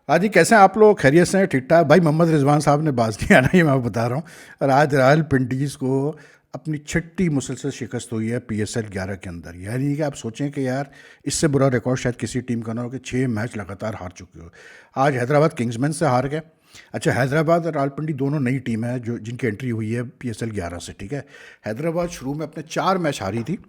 हाँ जी, कैसे हैं आप लोग? खैरियत से हैं? ठीक ठाक भाई। मोहम्मद रिजवान साहब ने बाज नहीं आना, ये मैं बता रहा हूँ। और आज रॉयल पिंडीज़ को अपनी छठी मुसलसल शिकस्त हुई है PSL 11 के अंदर। यानी कि आप सोचें कि यार इससे बुरा रिकॉर्ड शायद किसी टीम का ना हो कि 6 मैच लगातार हार चुकी हो। आज हैदराबाद किंग्समैन से हार गए। अच्छा, हैदराबाद और रावलपिंडी दोनों नई टीम है जो जिनकी एंट्री हुई है PSL 11 से, ठीक है। हैदराबाद शुरू में अपने 4 मैच हारी थी।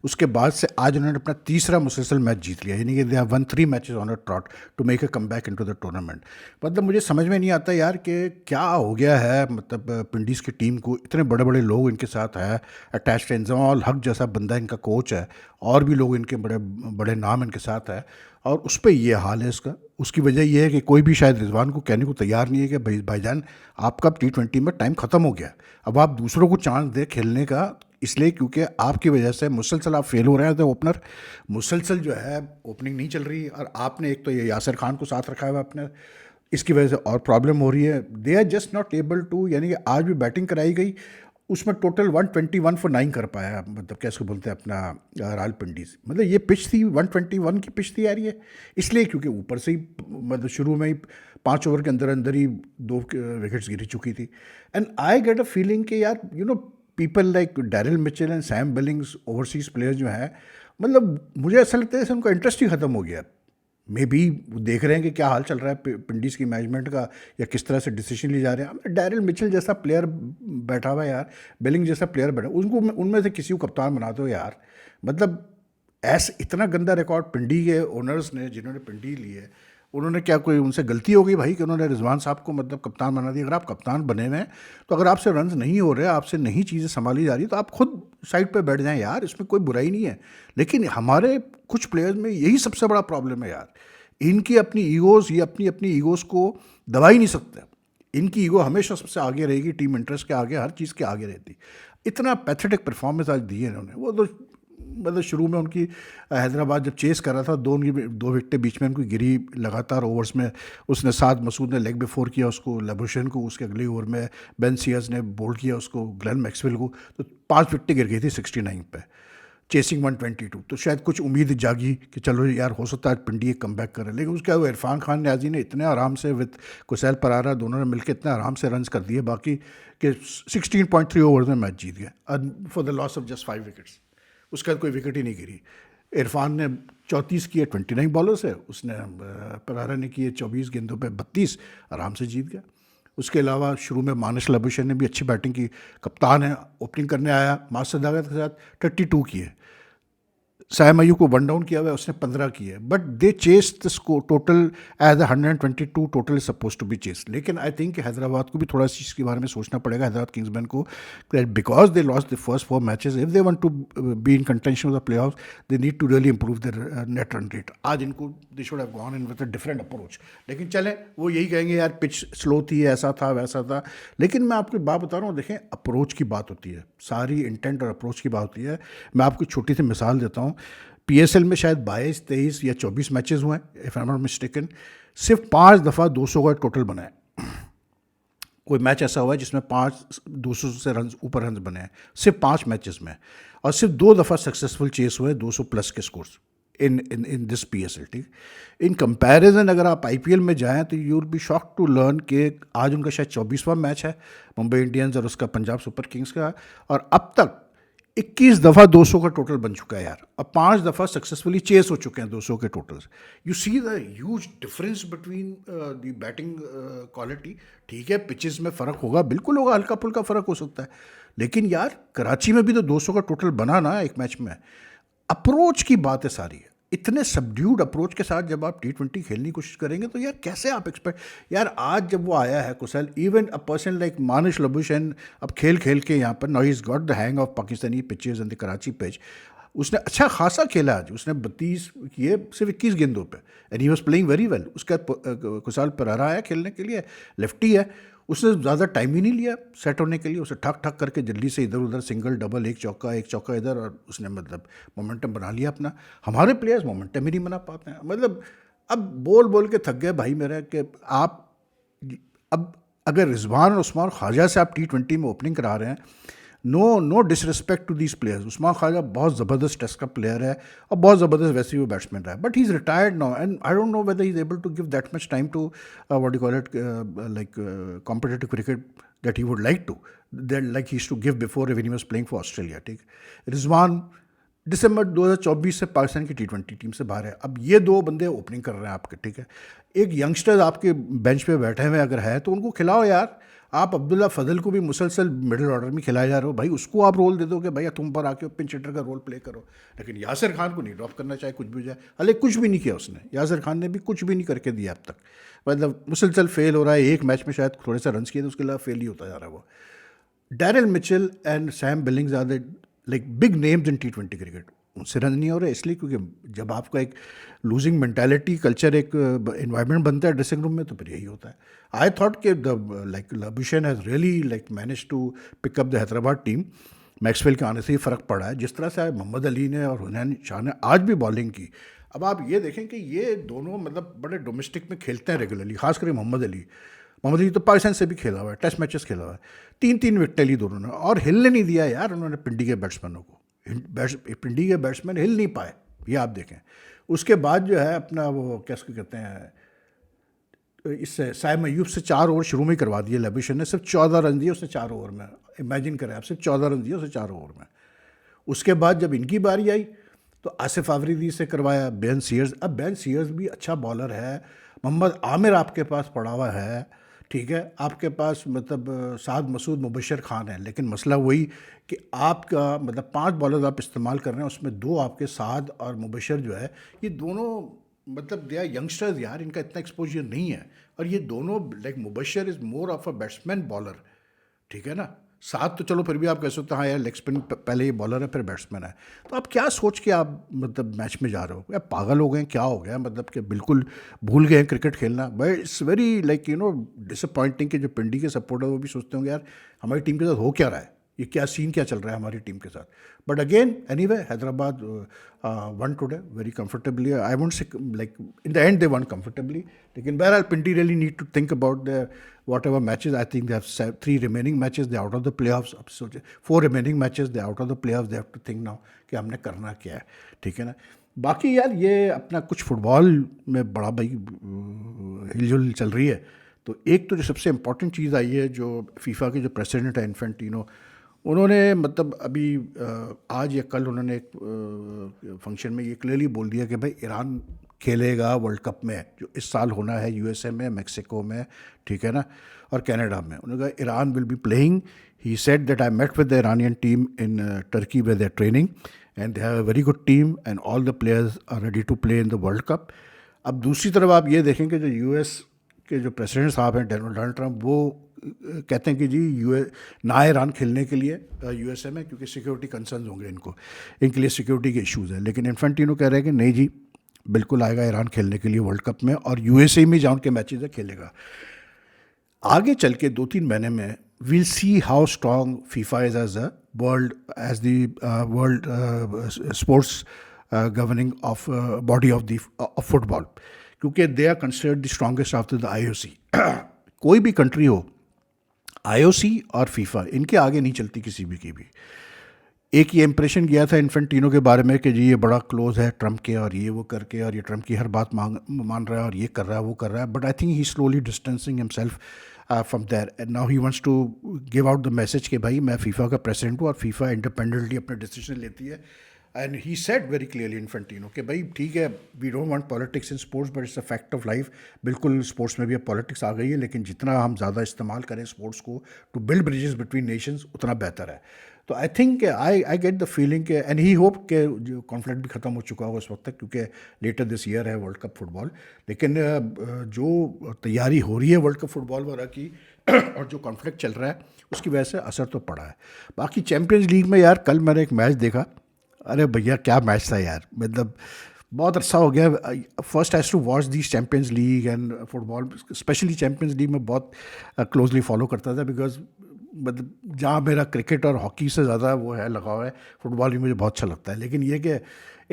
उसके बाद से आज उन्होंने अपना तीसरा मुसलसल मैच जीत लिया, यानी कि they have won 3 matches on a trot to make a comeback into the tournament. मतलब मुझे समझ में नहीं आता यार कि क्या हो गया है, मतलब पिंडीज़ की टीम को इतने बड़े बड़े लोग इनके साथ है अटैच। इंजमाल हक जैसा बंदा इनका कोच है, और भी लोग इनके बड़े बड़े नाम इनके साथ है, और उस पर ये हाल है इसका। उसकी वजह यह है कि कोई भी शायद रिजवान को कहने को तैयार नहीं है कि भाईजान आपका T20 में टाइम ख़त्म हो गया, अब आप दूसरों को चांस दें खेलने का। इसलिए क्योंकि आपकी वजह से मुसलसल आप फेल हो रहे हैं, तो ओपनर मुसलसल जो है ओपनिंग नहीं चल रही। और आपने एक तो ये यासिर खान को साथ रखा हुआ है अपने, इसकी वजह से और प्रॉब्लम हो रही है। They are just not able to, यानी कि आज भी बैटिंग कराई गई, उसमें टोटल 121 फॉर 9 कर पाया। मतलब कैसे बोलते हैं अपना राल पिंडीज, मतलब ये पिच थी 121 की पिच थी यार ये। इसलिए क्योंकि ऊपर से ही मतलब शुरू में ही 5 ओवर के अंदर अंदर ही 2 विकेट्स गिरी चुकी थी। And I get a feeling कि यार people like Daryl Mitchell and Sam Billings, overseas players जो हैं, मतलब मुझे ऐसा लगता है जैसे उनका इंटरेस्ट ही ख़त्म हो गया। मे बी वो देख रहे हैं कि क्या हाल चल रहा है पिंडीज़ की मैनेजमेंट का, या किस तरह से डिसीजन लिए जा रहे हैं। डैरिल मिचेल जैसा प्लेयर बैठा हुआ है यार, बिलिंग जैसा प्लेयर बैठा, उनको उनमें से किसी को कप्तान बना दो यार। मतलब ऐसा इतना गंदा रिकॉर्ड पिंडी के ओनर्स ने, जिन्होंने पिंडी ली है, उन्होंने क्या, कोई उनसे गलती हो गई भाई कि उन्होंने रिजवान साहब को मतलब कप्तान बना दिया? अगर आप कप्तान बने हुए हैं तो अगर आपसे रन्स नहीं हो रहे, आपसे नहीं चीज़ें संभाली जा रही, तो आप खुद साइड पे बैठ जाएं यार, इसमें कोई बुराई नहीं है। लेकिन हमारे कुछ प्लेयर्स में यही सबसे बड़ा प्रॉब्लम है यार, इनकी अपनी ईगोज़, ये अपनी अपनी ईगोज़ को दबा ही नहीं सकते। इनकी ईगो हमेशा सबसे आगे रहेगी, टीम इंटरेस्ट के आगे, हर चीज़ के आगे रहती। इतना पैथेटिक परफॉर्मेंस आज दी है इन्होंने। वो तो मतलब शुरू में उनकी हैदराबाद जब चेस कर रहा था, दो विकेटें बीच में उनकी गिरी लगातार ओवर्स में। उसने साथ मसूद ने लेग बिफोर किया उसको, लेबुशन को, उसके अगले ओवर में बेन सियर्स ने बोल्ड किया उसको, ग्लेन मैक्सवेल को, तो 5 विकेटें गिर गई थी 69 पे, चेसिंग 122। तो शायद कुछ उम्मीद जागी कि चलो यार हो सकता है आज पिंडी एक कम बैक करे। लेकिन उसके बाद इरफान खान न्याजी ने इतने आराम से विद कुसैल परारा दोनों ने मिलकर इतने आराम से रन्स कर दिए बाकी, कि 16.3 ओवर्स में मैच जीत गए for the loss of just 5 wickets. उसके बाद कोई विकेट ही नहीं गिरी। इरफान ने 34 किए 29 बॉलर से, उसने परारा ने किए 24 गेंदों पे 32, आराम से जीत गया। उसके अलावा शुरू में मानिश लाबुशेन ने भी अच्छी बैटिंग की, कप्तान है, ओपनिंग करने आया मास सदाकत के साथ, 32 किए। सैम अय्यूब को 1 डाउन किया हुआ है, उसने 15 किए, but they chase the score total as 122 total suppose to be chase. लेकिन आई थिंक हैदराबाद को भी थोड़ा सी इसके बारे में सोचना पड़ेगा, हैदराबाद किंग्समैन को, because they lost the first 4 matches, if they want to be in contention of the play off, they need to really improve their net run rate. आज इनको they should have gone in with a different approach. लेकिन चलें, वो यही कहेंगे यार pitch slow थी, ऐसा था वैसा था। लेकिन मैं आपको बात बता रहा हूँ, देखें अप्रोच की बात होती है, सारी इंटेंट और अप्रोच की बात होती है। मैं आपको छोटी सी मिसाल देता हूँ। PSL में शायद 22, 23 या 24 मैचेस हुए हैं, if I am not mistaken. सिर्फ 5 दफ़ा 200 का टोटल बना है। कोई मैच ऐसा हुआ है जिसमें 200 से रन ऊपर रन बने हैं, सिर्फ 5 मैचेस में। और सिर्फ 2 दफ़ा सक्सेसफुल चेस हुए 200 प्लस के scores in in in this PSL, ठीक। इन कंपैरिजन अगर आप IPL में जाएं तो you will be shock to learn कि आज उनका शायद 24वां मैच है, मुंबई इंडियंस और उसका पंजाब सुपर किंग्स का, और अब तक 21 दफ़ा 200 का टोटल बन चुका है यार, और 5 दफ़ा सक्सेसफुली चेस हो चुके हैं 200 के totals. You see the huge difference between the batting quality. ठीक है, पिचेस में फ़र्क होगा, बिल्कुल होगा, हल्का फुल्का फ़र्क हो सकता है। लेकिन यार कराची में भी तो 200 का टोटल बना ना एक मैच में। अप्रोच की बात है सारी। इतने सबड्यूड अप्रोच के साथ जब आप T20 खेलने की कोशिश करेंगे तो यार कैसे आप एक्सपेक्ट, यार आज जब वो आया है कुशल, even a person like Marnus Labuschagne, अब खेल खेल के यहाँ पर, now he is got the hang of Pakistani pitches and the Karachi pitch. उसने अच्छा खासा खेला आज, उसने 32 किए सिर्फ 21 गेंदों पे, and he was playing very well. उसका कुशाल परारा आया खेलने के लिए, लेफ्टी है, उसने ज़्यादा टाइम ही नहीं लिया सेट होने के लिए। उसे ठक ठक करके जल्दी से इधर उधर सिंगल डबल, एक चौका इधर, और उसने मतलब मोमेंटम बना लिया अपना। हमारे प्लेयर्स मोमेंटम ही नहीं बना पाते हैं। मतलब अब बोल बोल के थक गए भाई मेरे कि आप, अब अगर रिजवान और उस्मान ख्वाजा से आप T20 में ओपनिंग करा रहे हैं, no disrespect to these players, Usman Khawaja बहुत ज़बरदस्त टेस्ट का प्लेयर है और बहुत ज़बरदस्त वैसे ही वो बैट्समैन रहा है, but he is retired now and I don't know whether he is able to give that much time to what you call it like competitive cricket that he would like to, that like he used to give before when he was playing for Australia. ठीक, रिजवान दिसंबर 2024 से पाकिस्तान की T20 team से बाहर है। अब ये दो बंदे ओपनिंग कर रहे हैं आपके, ठीक है। एक यंगस्टर आपके बेंच पे बैठे हुए अगर है तो उनको खिलाओ यार। आप अब्दुल्ला फजल को भी मुसलसल मिडिल ऑर्डर में खिलाए जा रहे हो, भाई उसको आप रोल दे दो कि भैया तुम पर आके पिंच हिटर का रोल प्ले करो। लेकिन यासिर खान को नहीं ड्रॉप करना, चाहे कुछ भी हो जाए। अले कुछ भी नहीं किया उसने, यासिर खान ने भी कुछ भी नहीं करके दिया अब तक, मतलब मुसलसल फेल हो रहा है। एक मैच में शायद थोड़े से रन किए तो उसके अलावा फेल ही होता जा रहा है वो। Daryl Mitchell and Sam Billings are the like big names in T20 cricket. उनसे रन नहीं हो रहे इसलिए क्योंकि जब आपका एक लूजिंग मेंटालिटी कल्चर, एक इन्वायरमेंट बनता है ड्रेसिंग रूम में, तो फिर यही होता है। आई थॉट कि the like Labuschagne has really like manage to pick up the Hyderabad team. Maxwell के आने से ही फ़र्क पड़ा है। जिस तरह से मोहम्मद अली ने और हुसैन शाह ने आज भी बॉलिंग की। अब आप ये देखें कि ये दोनों मतलब बड़े डोमेस्टिक में खेलते हैं रेगुलरली, खासकर मोहम्मद अली। मोहम्मद अली तो पाकिस्तान से भी खेला हुआ है, टेस्ट मैचेस खेला हुआ है, 3-3 विकेट ली दोनों ने, और हिलने नहीं दिया यार उन्होंने पिंडी के बैट्समैनों को। पिंडी के बैट्समैन हिल नहीं पाए, ये आप देखें। उसके बाद जो है अपना वो कैसे कहते हैं, इससे साइम अयूब से 4 ओवर शुरू में ही करवा दिए लबुशेन ने। सिर्फ 14 रन दिए उसने 4 ओवर में। इमेजिन करें आप, सिर्फ 14 रन दिए उसने 4 ओवर में। उसके बाद जब इनकी बारी आई तो आसिफ आफरीदी से करवाया, बेन सीयर्स। अब बेन सीयर्स भी अच्छा बॉलर है, मोहम्मद आमिर आपके पास पड़ा हुआ है, ठीक है। आपके पास मतलब साद मसूद मुबशर खान है, लेकिन मसला वही कि आपका मतलब 5 बॉलर आप इस्तेमाल कर रहे हैं, उसमें 2 आपके साद और मुबशर जो है, ये दोनों मतलब दे आर यंगस्टर्स यार, इनका इतना एक्सपोजर नहीं है। और ये दोनों like Mubashir is more of a batsman bowler, ठीक है ना। साथ तो चलो फिर भी आप कह सकते हो हाँ यार लेग स्पिन पहले ये बॉलर है फिर बैट्समैन है। तो आप क्या सोच के आप मतलब मैच में जा रहे हो, या पागल हो गए, क्या हो गया, मतलब कि बिल्कुल भूल गए हैं क्रिकेट खेलना। But it's very like you know disappointing कि जो पिंडी के सपोर्टर वो भी सोचते होंगे यार हमारी टीम के साथ हो क्या रहा है, ये क्या सीन क्या चल रहा है हमारी टीम के साथ। But again anyway Hyderabad won today very comfortably. I won't say like in the end they won comfortably, लेकिन बहरहाल Pindi really need to think about the whatever matches. I think they have 3 remaining matches, they are out of the playoffs. अब सोचे 4 remaining matches, they are out of the playoffs. They have to think now कि हमने करना क्या है, ठीक है ना। बाकी यार ये अपना कुछ फुटबॉल में बड़ा भाई हिलजुल चल रही है। तो एक तो जो सबसे इम्पॉर्टेंट चीज़ आई है, जो फीफा के जो प्रेसिडेंट है इन्फेंटिनो, उन्होंने मतलब अभी आज या कल उन्होंने एक फंक्शन में ये क्लियरली बोल दिया कि भाई ईरान खेलेगा वर्ल्ड कप में, जो इस साल होना है यूएसए में, मेक्सिको में, ठीक है ना, और कनाडा में। उन्होंने कहा Iran will be playing. He said that I met with the Iranian team in Turkey where they are training and they have a very good team and all the players are ready to play in the world cup. अब दूसरी तरफ आप ये देखें कि जो US के जो प्रेसिडेंट साहब हैं डोनाल्ड ट्रंप, वो कहते हैं कि जी ना ईरान खेलने के लिए यूएसए में, क्योंकि सिक्योरिटी कंसर्न होंगे इनके लिए सिक्योरिटी के इश्यूज़ हैं। लेकिन इन्फेंटिनो कह रहे हैं कि नहीं जी बिल्कुल आएगा ईरान खेलने के लिए वर्ल्ड कप में, और यूएसए में जहाँ उनके मैचेज है खेलेगा। आगे चल के 2-3 महीने में we'll see how strong FIFA is as a world, as the world sports governing of body of football, क्योंकि they are considered the strongest after the IOC. कोई भी कंट्री हो, आईओसी और फीफा इनके आगे नहीं चलती किसी भी की भी। एक ये इंप्रेशन गया था इन्फेंटिनो के बारे में कि जी ये बड़ा क्लोज है ट्रंप के, और ये वो करके, और ये ट्रंप की हर बात मान रहा है, और ये कर रहा है वो कर रहा है। But I think he slowly distancing himself from there and now he wants to give out the message कि भाई मैं फीफा का प्रेसिडेंट हूँ और फीफा इंडिपेंडेंटली अपने डिसीजन लेती है। And he said very clearly Infantino कि भाई ठीक है, we don't want politics in sports but it's a fact of life. बिल्कुल स्पोर्ट्स में भी अब पॉलिटिक्स आ गई है, लेकिन जितना हम ज़्यादा इस्तेमाल करें स्पोर्ट्स को to build bridges between nations उतना बेहतर है। तो I think I get the feeling के एंड ही होप के जो कॉन्फ्लिक्ट भी ख़त्म हो चुका होगा उस वक्त तक, क्योंकि लेटर दिस ईयर है वर्ल्ड कप फुटबॉल। लेकिन जो तैयारी हो रही है वर्ल्ड कप फुटबॉल वगैरह की और जो कॉन्फ्लिक्ट चल रहा है उसकी वजह से असर तो पड़ा है। बाकी चैम्पियंस लीग में यार कल मैंने एक मैच देखा, अरे भैया क्या मैच था यार, मतलब बहुत अच्छा हो गया। First has to watch this Champions League and football, specially Champions League में बहुत क्लोजली फॉलो करता था, बिकॉज मतलब जहाँ मेरा क्रिकेट और हॉकी से ज़्यादा वो है लगाव है, फुटबॉल भी मुझे बहुत अच्छा लगता है। लेकिन ये कि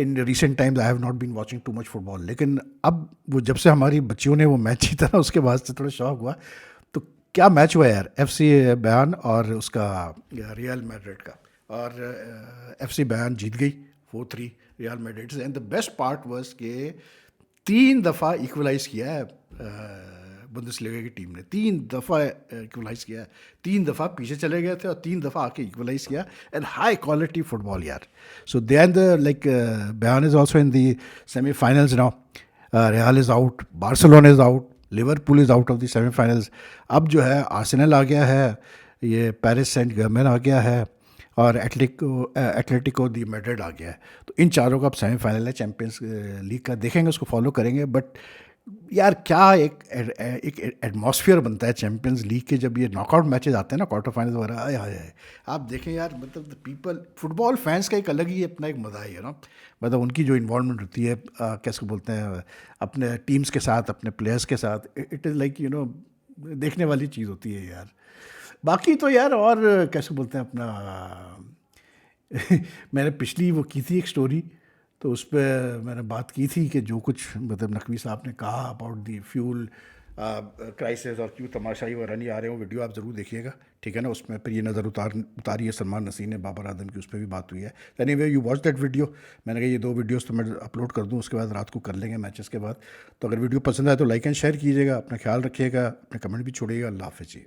in recent times I have not been watching too much football. लेकिन अब वो जब से हमारी बच्चियों ने वो मैच जीता ना, उसके बाद से थोड़ा शौक हुआ। तो क्या मैच हुआ यार, एफसी बयान और उसका रियल मैड्रिड का। और एफसी बयान जीत गई 4-3 रियल मैड्रिड से। And the best part was कि 3 दफ़ा इक्वलाइज किया है बुंदेसलीगा की टीम ने, 3 दफ़ा इक्वलाइज किया है। 3 दफ़ा पीछे चले गए थे और 3 दफ़ा आके इक्वलाइज किया। एंड हाई क्वालिटी फुटबॉल यार। सो दे एंड द लाइक बयान is also in the semifinals now. Real is out, Barcelona is out, Liverpool is out of the semifinals. अब जो है आर्सेनल आ गया है, ये पेरिस सेंट जर्मेन आ गया है, और एटलेटिको दी मैड्रिड आ गया है। तो इन चारों का अब सेमीफाइनल है चैंपियंस लीग का, देखेंगे उसको फॉलो करेंगे। बट यार क्या एक एटमॉस्फेयर बनता है चैंपियंस लीग के जब ये नॉकआउट मैचेस आते हैं ना, क्वार्टर फाइनल वगैरह। आए हाय हाय, आप देखें यार, मतलब द पीपल, फुटबॉल फैंस का एक अलग ही अपना एक मज़ा है ना। मतलब उनकी जो इन्वॉल्वमेंट होती है, कैसे बोलते हैं, अपने टीम्स के साथ, अपने प्लेयर्स के साथ, इट इज़ लाइक देखने वाली चीज़ होती है यार। बाकी तो यार, और कैसे बोलते हैं अपना मैंने पिछली वो की थी एक स्टोरी, तो उस पर मैंने बात की थी कि जो कुछ मतलब नकवी साहब ने कहा अबाउट दी फ्यूल क्राइसिस और क्यों तमाशाई वगैरह नहीं आ रहे हो, वीडियो आप ज़रूर देखिएगा, ठीक है ना। उसमें फिर ये नज़र उतारी है सलमान नसीर ने, बाबर आदम की, उस पर भी बात हुई है। Anyway you watch that video. मैंने कहा ये 2 वीडियोस तो मैं अपलोड कर दूँ, उसके बाद रात को कर लेंगे मैचेस के बाद। तो अगर वीडियो पसंद आए तो लाइक एंड शेयर कीजिएगा, अपना ख्याल रखिएगा, अपने कमेंट भी छोड़िएगा। अल्लाह हाफ़िज़ जी।